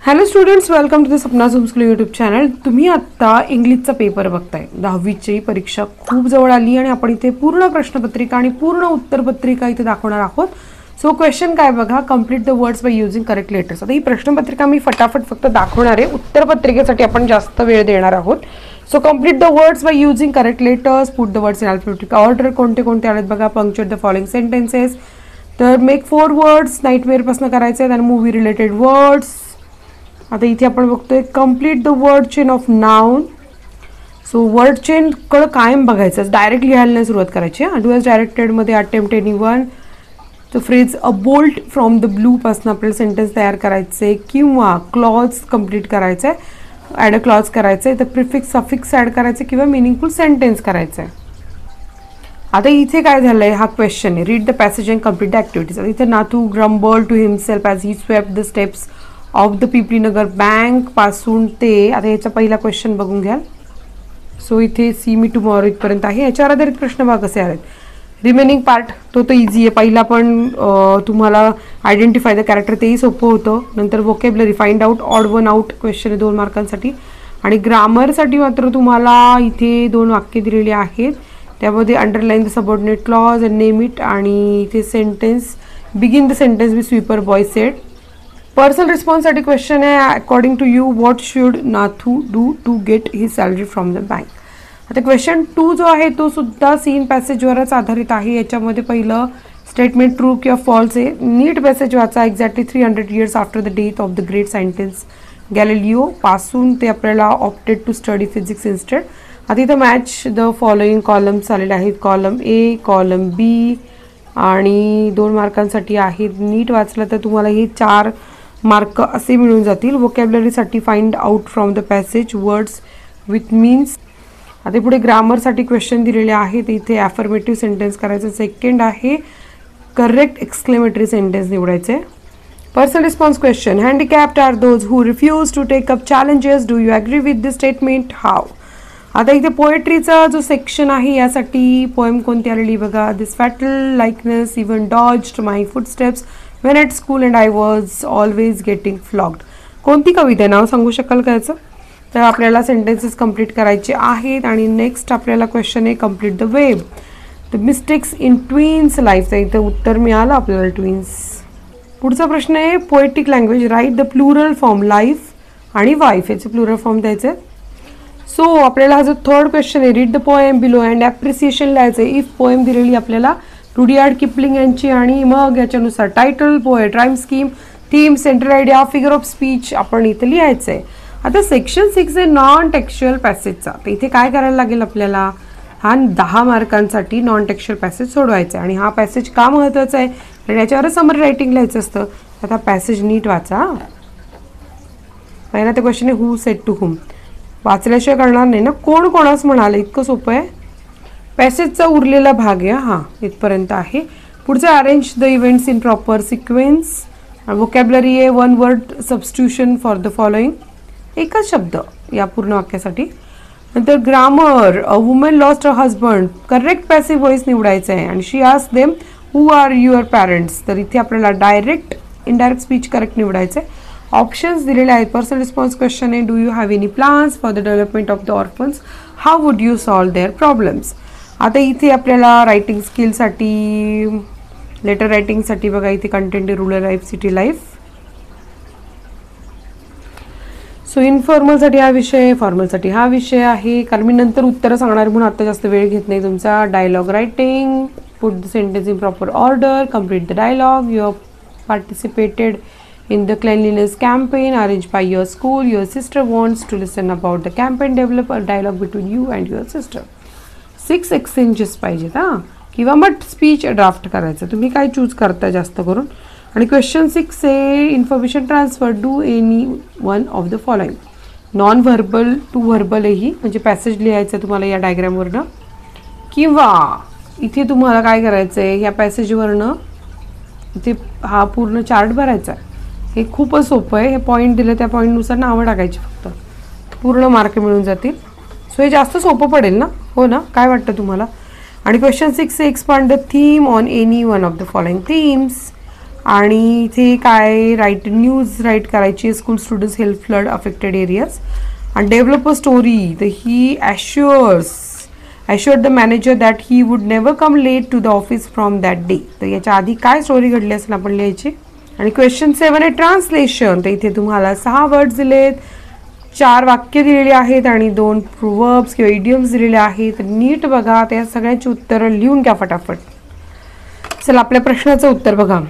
Hello students, welcome to the Sapna home school YouTube channel. तुम्ही आत्ता इंग्लिशचा पेपर बघताय. 10वीची परीक्षा खूप जवळ आली आणि आपण इथे पूर्ण प्रश्नपत्रिका आणि पूर्ण उत्तरपत्रिका इथे दाखवणार आहोत. सो क्वेश्चन काय बघा, complete the words by using correct letters. आता ही प्रश्नपत्रिका मी फटाफट फक्त दाखवणार आहे. उत्तरपत्रिकेसाठी आपण जास्त वेळ देणार आहोत. So complete the words by using correct letters, put the words in alphabetic order. कोणते कोणते आलेत बघा. Punctuate the following sentences. तर मेक 4 वर्ड्स नाईटमेअर पासून करायचे आणि मूवी रिलेटेड वर्ड्स. आता इथे आपण बघतोय complete the word chain of noun. So word chain कडे कायम बघायचं, डायरेक्ट लिहायला नाही सुरुवात करायची. डू एज डायरेक्टेड मध्ये अटेम्प्ट एनीवन. तो phrase a bolt from the blue पासून आपल्याला सेंटेन्स तयार करायचे किंवा क्लॉज कंप्लीट करायचे, ॲड अ क्लॉज करायचे, तर प्रिफिक्स सफिक्स ॲड करायचे किंवा मिनिंगफुल सेंटेन्स करायचे. आता इथे काय झालंय, हा क्वेश्चन आहे. Read the passage and complete the activities. आता इथे Nathu grumble to himself as he swept the steps of the Pipli Nagar bank पासून ते. आता याचा पहिला क्वेश्चन बघून घ्याल. सो इथे सी मी टुमॉरो इथपर्यंत आहे. याच्यावर आधारित प्रश्न बघा कसे आहेत. रिमेनिंग पार्ट तो इझी आहे. पहिला पण तुम्हाला आयडेंटिफाय द कॅरेक्टर तेही सोपं होतं. नंतर vocabulary find out odd one out question आहे 2 मार्कांसाठी. आणि ग्रामरसाठी मात्र तुम्हाला इथे 2 वाक्य दिलेली आहेत. त्यामध्ये underline the subordinate clause and name it. आणि इथे sentence begin the sentence with sweeper boy said. Personal रिस्पॉन्ससाठी क्वेश्चन आहे. According to you what should Nathu do to get he salary from the bank. आता क्वेश्चन 2 जो आहे तो सुद्धा scene पॅसेजवरच आधारित आहे. याच्यामध्ये पहिलं स्टेटमेंट ट्रू किंवा फॉल्स आहे. नीट पॅसेज वाचा. Exactly 300 years after the death of the great scientist Galileo पासून ते आपल्याला opted to study physics instead. आता इथं मॅच द फॉलोइंग कॉलम्स आलेले आहेत. कॉलम ए, कॉलम बी आणि 2 मार्कांसाठी आहेत. नीट वाचलं तर तुम्हाला हे 4 मार्क असे मिळून जातील. वोकॅब्युलरीसाठी find out from the passage words with means. आता पुढे ग्रामरसाठी क्वेश्चन दिलेले आहेत. इथे ॲफर्मेटिव्ह सेंटेन्स करायचं. सेकंड आहे करेक्ट एक्सक्लेमेटरी सेंटेन्स निवडायचे. Personal response question. Handicapped are those who refuse to take up challenges. Do you agree with this statement? How. आता इथे पोएट्रीचा जो सेक्शन आहे यासाठी पोएम कोणती आलेली बघा. This fatal likeness even dodged my footsteps when at school and I was always getting flogged. कोणती कविता नाव सांगू शकाल का याचं? तर आपल्याला सेंटेन्सेस कंप्लीट करायचे आहेत. आणि नेक्स्ट आपल्याला क्वेश्चन आहे complete the web. The mistakes in twins लाईफचं इथं उत्तर मिळालं आपल्याला ट्विन्स. पुढचा प्रश्न आहे poetic language. Right the plural form life आणि वाईफ याचे प्लुरल फॉर्म द्यायचे. सो आपल्याला हा जो थर्ड क्वेश्चन आहे read the poem below and appreciation लिहायचं. इफ पोएम दिलेली आपल्याला रुडियार्ड किपलिंग यांची आणि मग याच्यानुसार title, poet, rhyme scheme, theme, central idea, figure of speech आपण इथे लिहायचं आहे. आता सेक्शन 6 आहे नॉन टेक्स्च्युअल पॅसेजचा. तर इथे काय करायला लागेल आपल्याला, हा 10 मार्कांसाठी नॉन टेक्स्च्युअल पॅसेज सोडवायचा आहे. आणि हा पॅसेज का महत्त्वाचा आहे कारण याच्यावर समरी रायटिंग लिहायचं असतं. आता पॅसेज नीट वाचा. पहिला ते क्वेश्चन आहे हू सेड टू हुम. वाचल्याशिवाय कळणार नाही ना कोण कोणास म्हणाले. इतकं सोपं आहे. पॅसेजचा उरलेला भाग आहे हा इथपर्यंत आहे. पुढचं arrange the events in proper sequence. Vocabulary आहे 1 word substitution for the following. एकच शब्द या पूर्ण वाक्यासाठी. नंतर grammar. A woman lost a husband. Correct passive voice निवडायचं आहे. आणि she asked them who are your parents. तर इथे आपल्याला डायरेक्ट इनडायरेक्ट स्पीच करेक्ट निवडायचं आहे. ऑप्शन्स दिलेले आहेत. पर्सनल रिस्पॉन्स क्वेश्चन आहे do you have any plans for the development of the orphans. How would you solve their problems. आता इथे आपल्याला रायटिंग स्किलसाठी लेटर रायटिंगसाठी बघा इथे content rural life, city life. So इनफॉर्मलसाठी हा विषय, फॉर्मलसाठी हा विषय आहे. कारण मी नंतर उत्तरं सांगणार म्हणून आता जास्त वेळ घेत नाही तुमचा. Dialogue writing. Put the sentence in proper order. Complete the dialogue. You have participated in the cleanliness campaign arranged by your school. Your sister wants to listen about the campaign. Develop a dialogue between you and your sister. 6 exchanges पाहिजेत हां. किंवा मग speech draft करायचं. तुम्ही काय choose करता जास्त करून. आणि क्वेश्चन 6 आहे information transfer. Do any one of the following. Non verbal to verbal ही म्हणजे पॅसेज लिहायचं तुम्हाला या डायग्रामवरनं. किंवा इथे तुम्हाला काय करायचं आहे ह्या पॅसेजवरनं इथे हा पूर्ण चार्ट भरायचा आहे. हे खूपच सोपं आहे. हे पॉईंट दिले त्या पॉईंटनुसार नावं टाकायची फक्त. पूर्ण मार्क मिळून जातील. सो हे जास्त सोपं पडेल ना, हो ना, काय वाटतं तुम्हाला. आणि question 6 expand the theme on any one of the following themes. आणि इथे काय राईट न्यूज राईट करायची, school students help flood affected areas, आणि डेव्हलप अ स्टोरी. तर ही assured the manager that he would never come late to the office from that day. तर याच्या आधी काय स्टोरी घडली असेल आपण लिहायची. आणि क्वेश्चन 7 आहे ट्रान्सलेशन. तर इथे तुम्हाला 6 वर्ड्स दिलेत, 4 वाक्य दिलेली आहेत आणि 2 प्रोव्हर्ब्स किंवा इडियम्स दिलेले आहेत. नीट बघा, त्या सगळ्यांची उत्तरं लिहून घ्या फटाफट. चला आपल्या प्रश्नाचं उत्तर बघा.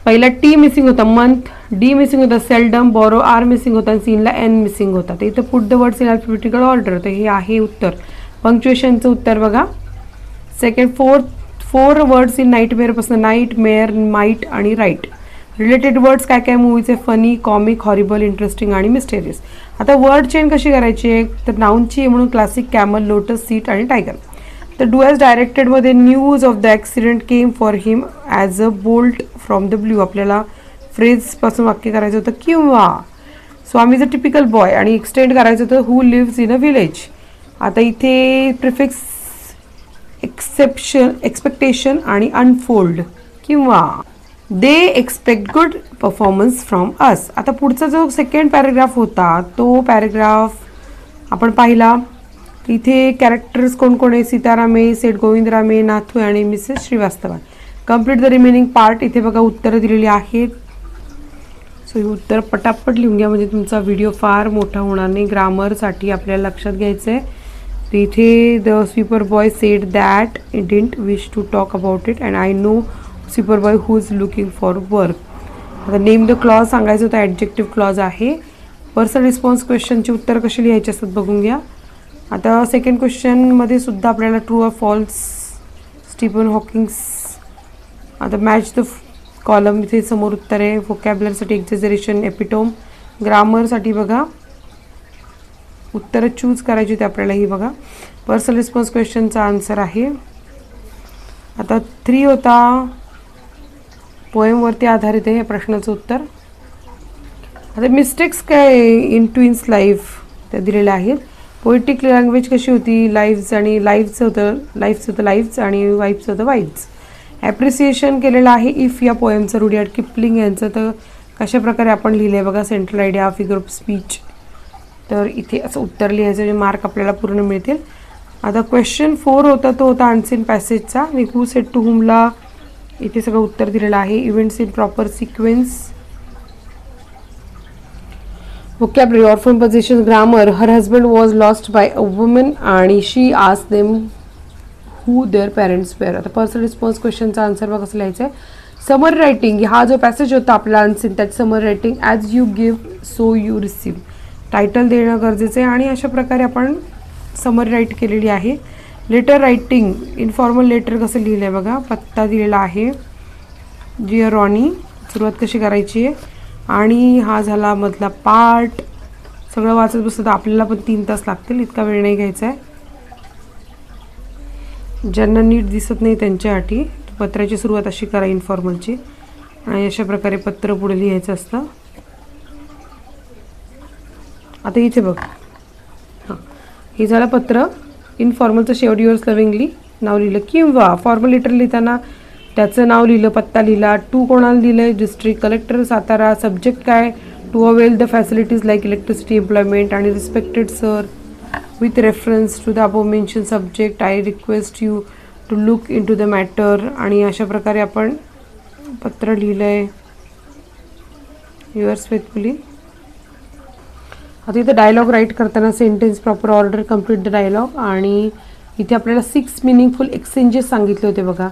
पहिला टी मिसिंग होता, मंथ. डी मिसिंग होता, सेल्डम. बोरो आर मिसिंग होता, सीनला एन मिसिंग होता. तर इथं put the words in alphabetical order. तर हे आहे उत्तर. पंक्च्युएशनचं उत्तर बघा. सेकंड फोर वर्ड्स इन नाईटमेअरपासून नाईट, मेअर, माईट आणि राईट. रिलेटेड वर्ड्स काय काय मूवीचे, फनी, कॉमिक, हॉरिबल, इंटरेस्टिंग आणि मिस्टेरियस. आता वर्ड चेन कशी करायची आहे, तर नाऊनची आहे म्हणून क्लासिक, कॅमल, लोटस, सीट आणि टायगर. तर डू ॲज डायरेक्टेडमध्ये news of the accident came for him as a bolt from the blue. आपल्याला फ्रेजपासून वाक्य करायचं होतं किंवा. Swami is a typical boy आणि एक्सटेंड करायचं होतं who lives in a village. आता इथे प्रिफिक्स एक्सपेक्टेशन आणि अनफोल्ड किंवा. They expect good performance from us. आता पुढचा जो सेकंड पॅरेग्राफ होता तो पॅरेग्राफ आपण पाहिला. इथे कॅरेक्टर्स कोण कोण आहे, सीतारामे, सेठ गोविंदरामे, नाथू आणि Mrs Shrivastava. Complete the remaining part. इथे बघा उत्तरं दिलेली आहेत. सो ही उत्तर पटापट लिहून घ्या म्हणजे तुमचा व्हिडिओ फार मोठा होणार नाही. ग्रामरसाठी आपल्याला लक्षात घ्यायचं आहे. तर इथे the sweeper boy said that it didn't wish to talk about it and I know sweeper boy who is looking for work. आता नेम द क्लॉज सांगायचं होतं, ॲडजेक्टिव्ह क्लॉज आहे. पर्सनल रिस्पॉन्स क्वेश्चनची उत्तर कशी लिहायची असतात बघून घ्या. आता सेकंड क्वेश्चनमध्ये सुद्धा आपल्याला true or false, Stephen Hawkings. आता मॅच द कॉलम इथे समोर उत्तर आहे. व्होकॅब्युलरीसाठी एक्झॅजरेशन, एपिटोम. ग्रामरसाठी बघा उत्तरं चूज करायची होती आपल्याला. ही बघा पर्सनल रिस्पॉन्स क्वेश्चनचा आन्सर आहे. आता 3 होता पोएमवरती आधारित आहे हे प्रश्नाचं उत्तर. आता मिस्टेक्स काय इन ट्विन्स लाईफ त्या दिलेल्या आहेत. पोएटिक लँग्वेज कशी होती, लाईव्स आणि लाईव्हचं होतं लाईव्स आणि वाईफ्स होतं वाईफ्स. ॲप्रिसिएशन केलेलं आहे इफ या पोएमचं, रुडियार्ड किपलिंग यांचं. तर कशा प्रकारे आपण लिहिलं आहे बघा. Central idea, figure of speech. तर इथे असं उत्तर लिहायचं म्हणजे मार्क आपल्याला पूर्ण मिळतील. आता क्वेश्चन 4 होता तो होता अनसीन पॅसेजचा. हू सेड टू हुमला इथे सगळं उत्तर दिलेलं आहे. Events in proper sequence. vocabulary, orphan positions, grammar. Her husband was lost by a woman आणि she asked them who their parents were. आता पर्सनल रिस्पॉन्स क्वेश्चनचा आन्सर बघा कसं लिहायचं आहे. समरी रायटिंग, हा जो पॅसेज होता आपला अनसीन त्याची summary writing. As you give so you receive. Title देणं गरजेचं आहे आणि अशा प्रकारे आपण समरी राईट केलेली आहे. लेटर रायटिंग, इन्फॉर्मल लेटर कसं लिहिलं आहे बघा. पत्ता दिलेला आहे, डिअर रॉनी. सुरुवात कशी करायची आहे. आणि हा झाला मधला पार्ट. सगळं वाचत बसलं तर आपल्याला पण 3 तास लागतील, इतका वेळ नाही घ्यायचा आहे. ज्यांना नीट दिसत नाही त्यांच्यासाठी पत्राची सुरुवात अशी करा इन्फॉर्मलची आणि अशा प्रकारे पत्र पुढे लिहायचं असतं. आता इथे बघ, हां हे झालं पत्र. इन्फॉर्मलचं शेवट युअर्स लव्हिंगली नाव लिहिलं किंवा फॉर्मल लेटर लिहिताना त्याचं नाव लिहिलं, पत्ता लिहिला. टू कोणाला लिहिलं, डिस्ट्रिक्ट कलेक्टर सातारा. सब्जेक्ट काय, to avail the facilities like electricity, employment आणि respected sir with reference to the above mention subject. I request you to look into the matter. आणि अशा प्रकारे आपण पत्र लिहिलं आहे. Yours faithfully. आता इथं डायलॉग राईट करताना sentence proper order, complete the dialogue. आणि इथे आपल्याला 6 मिनिंगफुल एक्सचेंजेस सांगितले होते बघा.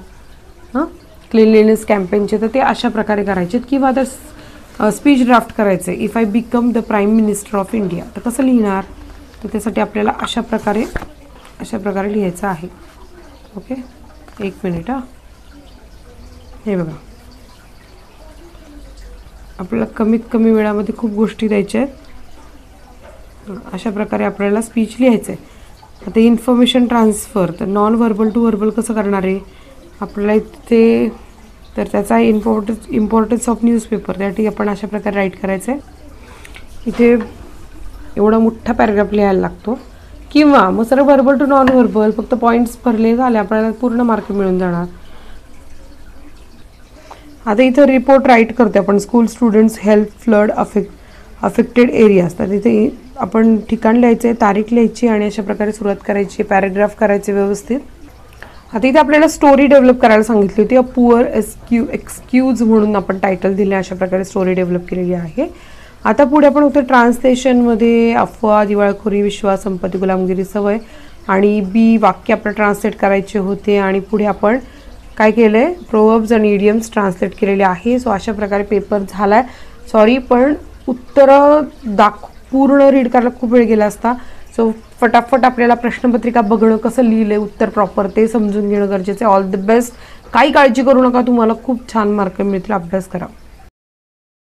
हां क्लिनलीनेस कॅम्पेनचे, तर ते अशा प्रकारे करायचे. किंवा आता स्पीच ड्राफ्ट करायचं आहे. If I become the prime minister of India, तर कसं लिहिणार. तर त्यासाठी आपल्याला अशा प्रकारे लिहायचं आहे. Okay 1 minute. हां हे बघा आपल्याला कमीत कमी वेळामध्ये खूप गोष्टी द्यायच्या आहेत. अशा प्रकारे आपल्याला स्पीच लिहायचं आहे. आता इन्फॉर्मेशन ट्रान्सफर, तर नॉन व्हर्बल टू व्हर्बल कसं करणार आहे आपल्याला इथे. तर त्याचा इम्पॉर्टन्स ऑफ न्यूजपेपर त्यासाठी आपण अशा प्रकारे राईट करायचं आहे. इथे एवढा मोठा पॅराग्राफ लिहायला लागतो. किंवा मग sir verbal to non verbal, फक्त पॉईंट्स भरले झाले आपल्याला पूर्ण मार्क मिळून जाणार. आता इथं रिपोर्ट राईट करते आपण, school students help flood affected areas. तर तिथे आपण ठिकाण लिहायचे, तारीख लिहायची आणि अशा प्रकारे सुरुवात करायची, पॅराग्राफ करायचे व्यवस्थित. आता इथे आपल्याला स्टोरी डेव्हलप करायला सांगितली होती. अ पुअर एक्सक्यूज म्हणून आपण टायटल दिले, अशा प्रकारे स्टोरी डेव्हलप केलेली आहे. आता पुढे आपण होतो ट्रान्सलेशनमध्ये अफवा, दिवाळखोरी, विश्वास, संपत्ती, गुलामगिरी, सवय आणि बी वाक्य आपल्याला ट्रान्सलेट करायचे होते. आणि पुढे आपण काय केलं आहे, प्रोव्हर्ब्स आणि इडियम्स ट्रान्सलेट केलेले आहे. सो अशा प्रकारे पेपर झाला आहे. सॉरी, पण उत्तरं पूर्ण रीड करायला खूप वेळ गेला असता. सो फटाफट आपल्याला प्रश्नपत्रिका बघणं, कसं लिहिलं आहे उत्तर प्रॉपर ते समजून घेणं गरजेचं आहे. All the best. काही काळजी करू नका, तुम्हाला खूप छान मार्क मिळतील. अभ्यास करा.